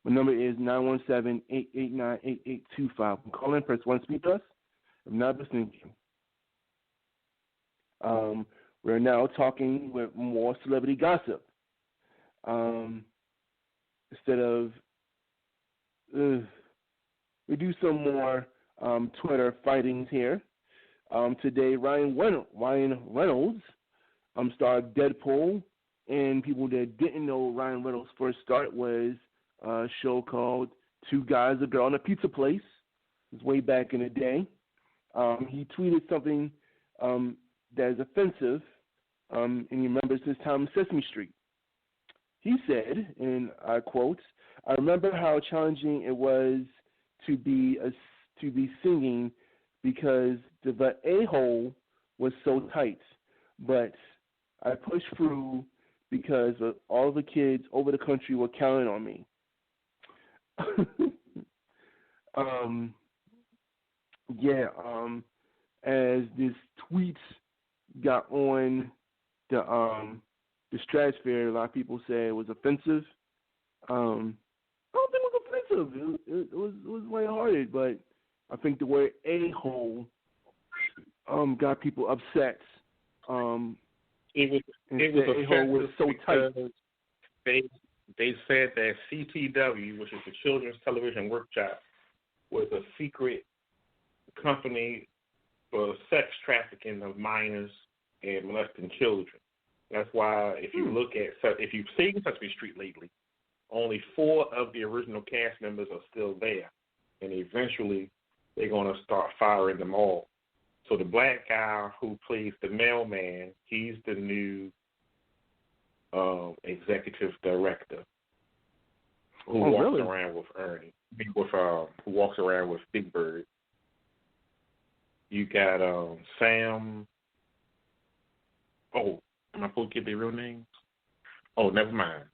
My number is 917-889-8825. Call in, press 1 to speak to us. If not, listening to you. We're now talking with more celebrity gossip. Instead of, we do some more Twitter fightings here. Today, Ryan Reynolds starred Deadpool, and people that didn't know Ryan Reynolds' first start was a show called Two Guys, a Girl, and a Pizza Place. It was way back in the day. He tweeted something that is offensive, and he remembers his time on Sesame Street. He said, and I quote, "I remember how challenging it was to be singing because the a-hole was so tight, but I pushed through because all the kids over the country were counting on me." As this tweet got on the stratosphere, a lot of people say it was offensive. I don't think it was offensive. It was lighthearted, but I think the word a-hole got people upset. It was offensive was so tight. They said that CTW, which is the Children's Television Workshop, was a secret company for sex trafficking of minors and molesting children. That's why if you've seen Sesame Street lately, only 4 of the original cast members are still there, and eventually they're going to start firing them all. So the black guy who plays the mailman, he's the new executive director who walks around with Ernie, who walks around with Big Bird. You got Sam. Oh, am I supposed to get their real names? Oh, never mind.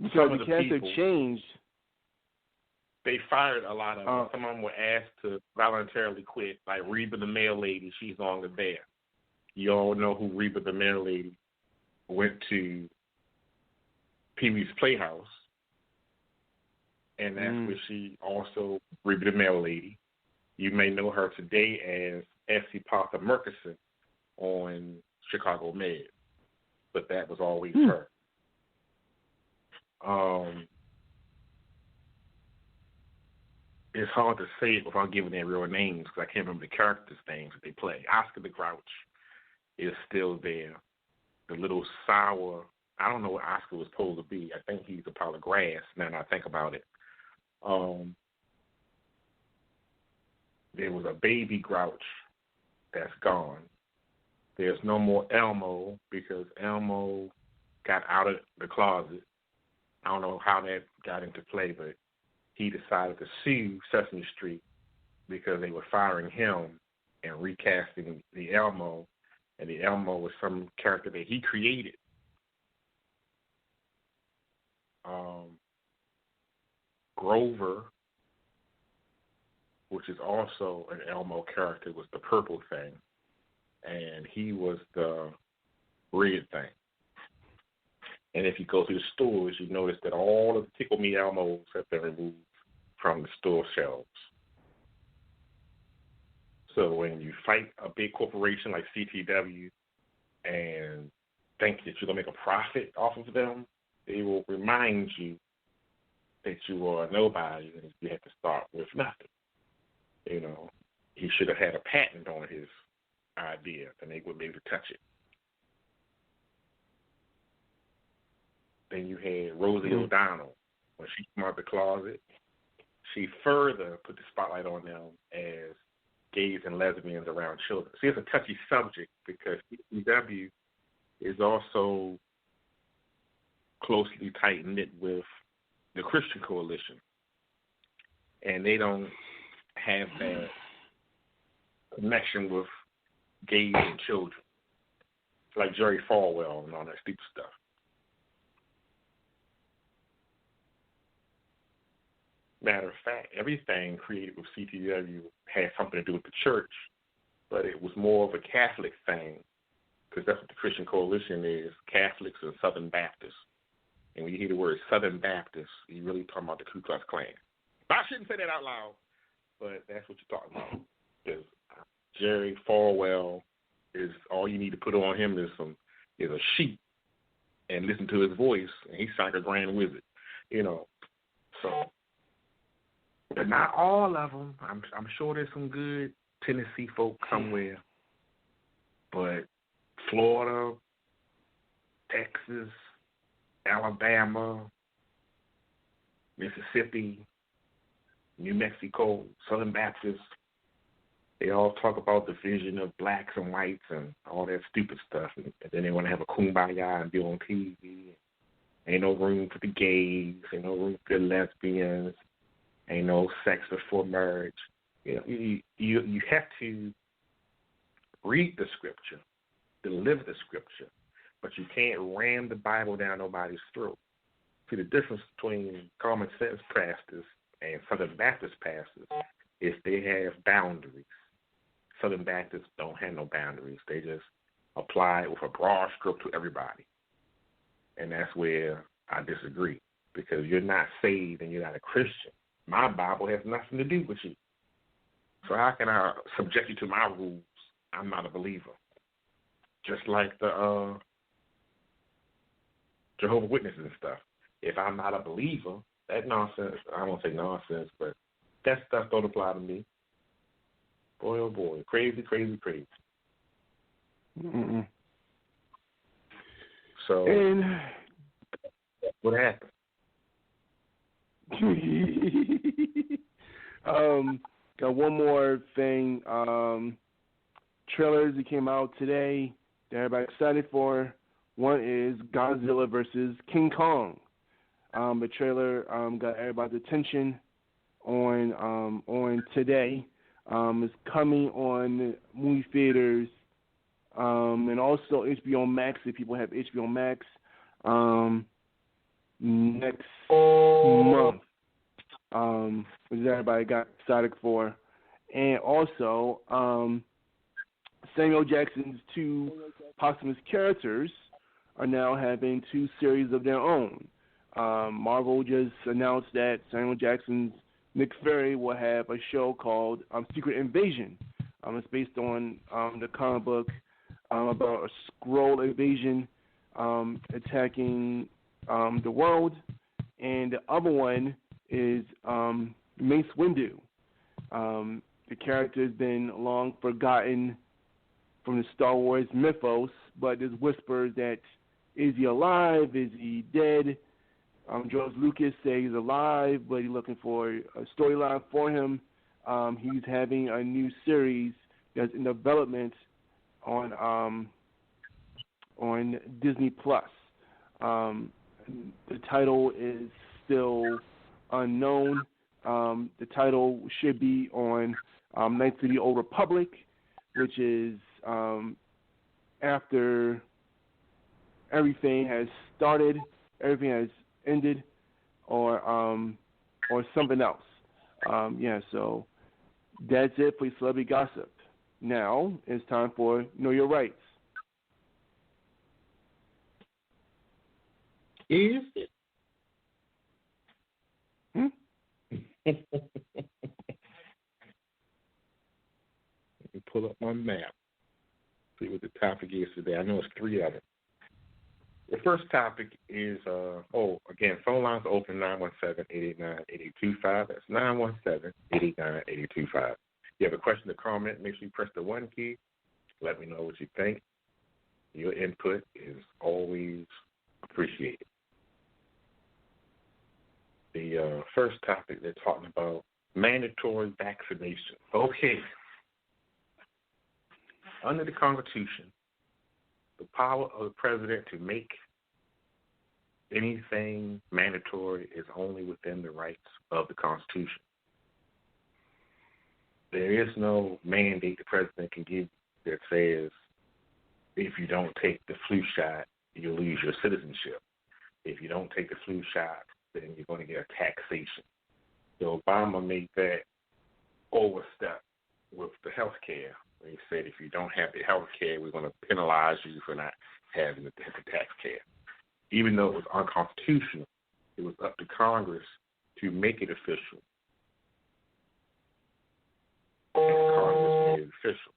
Because the cast have changed. They fired a lot of them. Some of them were asked to voluntarily quit, like Reba the mail lady. She's no longer there. You all know who Reba the mail lady went to Pee-wee's Playhouse, and that's where she also, Reba the mail lady. You may know her today as F.C. Parker Murkison on Chicago Med, but that was always her. It's hard to say it without giving their real names because I can't remember the characters' names that they play. Oscar the Grouch is still there. The little sour, I don't know what Oscar was supposed to be. I think he's a pile of grass now that I think about it. There was a baby Grouch that's gone. There's no more Elmo because Elmo got out of the closet. I don't know how that got into play, but he decided to sue Sesame Street because they were firing him and recasting the Elmo, and the Elmo was some character that he created. Grover, which is also an Elmo character, was the purple thing, and he was the red thing. And if you go to the stores, you notice that all of the Tickle Me Elmos have been removed from the store shelves. So when you fight a big corporation like CTW and think that you're going to make a profit off of them, they will remind you that you are a nobody and you have to start with nothing. You know, he should have had a patent on his idea and they wouldn't be able to touch it. Then you had Rosie O'Donnell. When she came out of the closet, she further put the spotlight on them as gays and lesbians around children. See, it's a touchy subject because CTW is also closely tight-knit with the Christian Coalition. And they don't have that connection with gays and children, like Jerry Falwell and all that stupid stuff. Matter of fact, everything created with CTW had something to do with the church, but it was more of a Catholic thing because that's what the Christian Coalition is, Catholics and Southern Baptists. And when you hear the word Southern Baptist, you're really talking about the Ku Klux Klan. I shouldn't say that out loud, but that's what you're talking about. Because Jerry Falwell is all you need to put on him is a sheep and listen to his voice, and he sounds like a grand wizard, you know. So, but not all of them. I'm sure there's some good Tennessee folk somewhere, but Florida, Texas, Alabama, Mississippi, New Mexico, Southern Baptists, they all talk about the vision of blacks and whites and all that stupid stuff. And then they want to have a kumbaya and be on TV. Ain't no room for the gays. Ain't no room for the lesbians. Ain't no sex before marriage. You know, you have to read the scripture, deliver the scripture, but you can't ram the Bible down nobody's throat. See, the difference between common sense pastors and Southern Baptist pastors is they have boundaries. Southern Baptists don't have no boundaries. They just apply it with a broad stroke to everybody. And that's where I disagree, because you're not saved and you're not a Christian. My Bible has nothing to do with you. So how can I subject you to my rules? I'm not a believer. Just like the Jehovah's Witnesses and stuff. If I'm not a believer, that nonsense, I won't say nonsense, but that stuff don't apply to me. Boy, oh boy, crazy, crazy, crazy. Mm-mm. So, and what happened? Got one more thing. Trailers that came out today that everybody's excited for. One is Godzilla versus King Kong. The trailer got everybody's attention on today. It's coming on movie theaters and also HBO Max if people have HBO Max next month, which everybody got excited for. And also Samuel Jackson's two posthumous characters are now having two series of their own. Marvel just announced that Samuel Jackson's Nick Fury will have a show called Secret Invasion. It's based on the comic book about a Skrull invasion attacking the world. And the other one is Mace Windu. The character has been long forgotten from the Star Wars mythos, but there's whispers that is he alive? Is he dead? George Lucas says he's alive, but he's looking for a storyline for him. He's having a new series that's in development on Disney Plus. The title is still unknown. The title should be on Knights of the Old Republic, which is after everything has started, everything has ended, or something else. So that's it for Celebrity Gossip. Now it's time for Know Your Rights. Is it? Let me pull up my map. See what the topic is today. I know it's three of them. The first topic is, again, phone lines are open 917-889-8825. That's 917-889-8825. You have a question or comment, make sure you press the 1 key. Let me know what you think. Your input is always appreciated. The first topic, they're talking about mandatory vaccination. Okay. Under the Constitution, the power of the president to make anything mandatory is only within the rights of the Constitution. There is no mandate the president can give that says if you don't take the flu shot, you'll lose your citizenship. If you don't take the flu shot, then you're going to get a taxation. So Obama made that overstep with the health care. They said if you don't have the health care, we're going to penalize you for not having the tax care. Even though it was unconstitutional, it was up to Congress to make it official. And Congress made it official.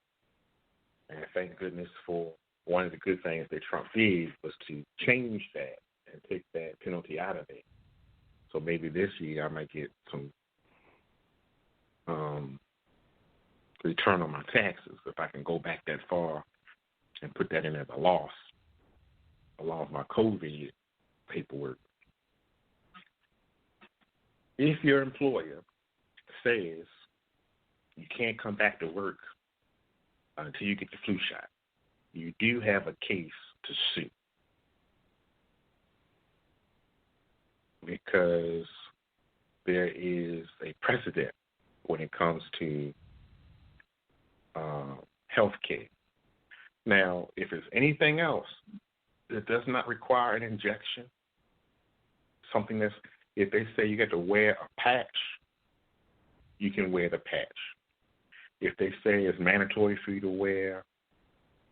And thank goodness for one of the good things that Trump did was to change that and take that penalty out of it. So maybe this year I might get some return on my taxes if I can go back that far and put that in as a loss, along with my COVID paperwork. If your employer says you can't come back to work until you get the flu shot, you do have a case to sue. Because there is a precedent when it comes to health care. Now, if it's anything else that does not require an injection, something that's, if they say you got to wear a patch, you can wear the patch. If they say it's mandatory for you to wear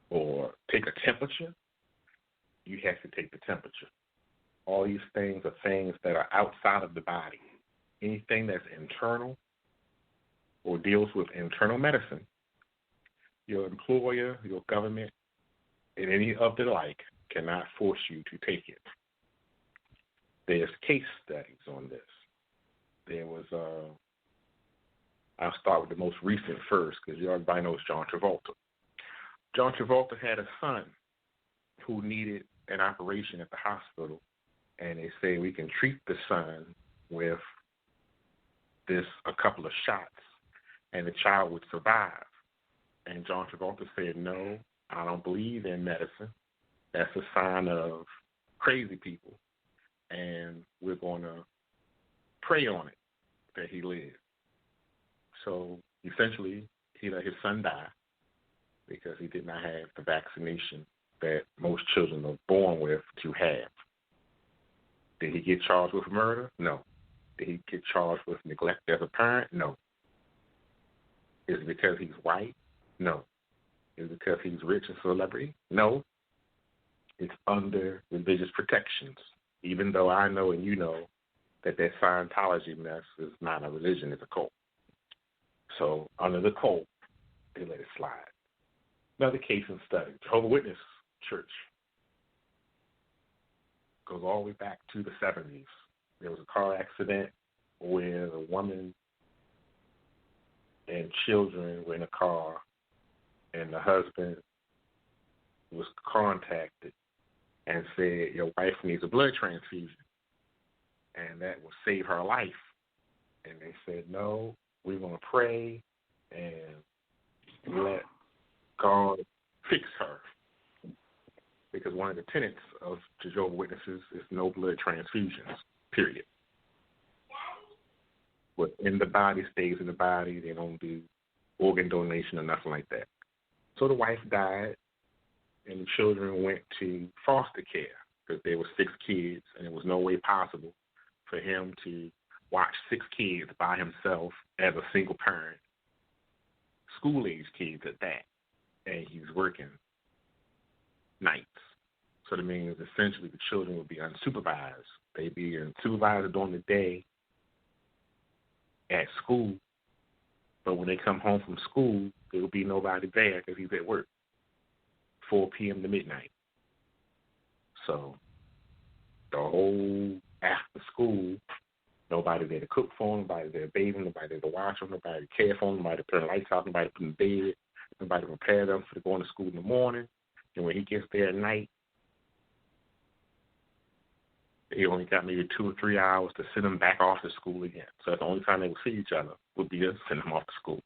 or take a temperature, you have to take the temperature. All these things are things that are outside of the body. Anything that's internal or deals with internal medicine, your employer, your government, and any of the like cannot force you to take it. There's case studies on this. There was, I'll start with the most recent first because everybody knows John Travolta. John Travolta had a son who needed an operation at the hospital, and they say we can treat the son with a couple of shots, and the child would survive. And John Travolta said, no, I don't believe in medicine. That's a sign of crazy people, and we're going to pray on it that he lives. So essentially, he let his son die because he did not have the vaccination that most children are born with to have. Did he get charged with murder? No. Did he get charged with neglect as a parent? No. Is it because he's white? No. Is it because he's rich and celebrity? No. It's under religious protections, even though I know and you know that Scientology mess is not a religion, it's a cult. So under the cult, they let it slide. Another case in study, Jehovah's Witness Church. Goes all the way back to the 70s. There was a car accident where a woman and children were in a car, and the husband was contacted and said, your wife needs a blood transfusion, and that will save her life. And they said, no, we're going to pray and let God fix her. Because one of the tenets of Jehovah's Witnesses is no blood transfusions, period. What's in the body stays in the body. They don't do organ donation or nothing like that. So the wife died, and the children went to foster care because there were 6 kids, and there was no way possible for him to watch 6 kids by himself as a single parent, school-age kids at that, and he's working nights. So that means essentially the children would be unsupervised. They'd be supervised during the day at school, but when they come home from school, there will be nobody there because he's at work, 4 p.m. to midnight. So the whole after school, nobody there to cook for him, nobody there to bathe him, nobody there to watch him, nobody to care for him, nobody to turn the lights off, nobody to put him in bed, nobody to prepare them for going to school in the morning. And when he gets there at night, he only got maybe 2 or 3 hours to send him back off to school again. So that's the only time they would see each other would be to send him off to school.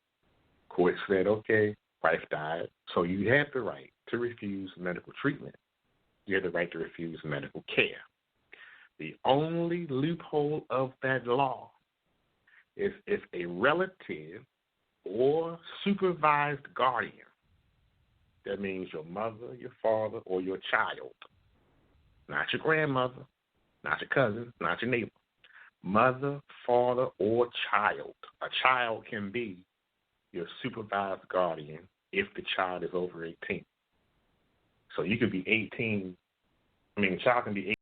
Court said, okay, wife died, so you have the right to refuse medical treatment. You have the right to refuse medical care. The only loophole of that law is if a relative or supervised guardian, that means your mother, your father, or your child, not your grandmother, not your cousin, not your neighbor, mother, father, or child. A child can be your supervised guardian if the child is over 18. So you could be 18. I mean, a child can be